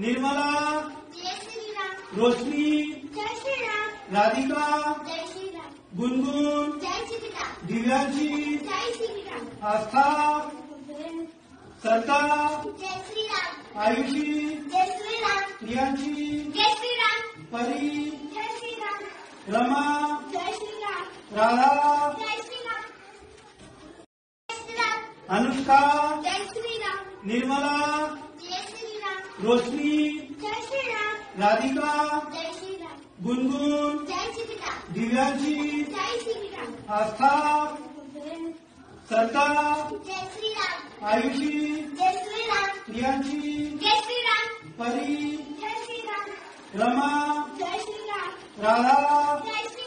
निर्मला, जय श्री राम। रोशनी, जय श्री राम। राधिका, जय श्री राम। गुनगुन, जय श्री राम। दिव्यांशी, जय श्री राम। आस्था, सरता, जय श्री राम। आयुषी, जय श्री राम। प्रियांशी, जय श्री राम। परी, जय श्री राम। रमा, जय श्री राम। राधा, जय श्री राम। जय श्री राम। अनुष्का, जय श्री राम। निर्मला, जय श्री राम। रोशनी, जय श्री राम। राधिका, जय श्री राम। गुनगुन, जय श्री राम। दिव्यांशी, जय श्री राम। आस्था, सरता, जय श्री राम। आयुषी, जय श्री राम। प्रियांशी, जय श्री राम। परी, जय श्री राम। रमा, जय श्री राम। राधा, जय श्री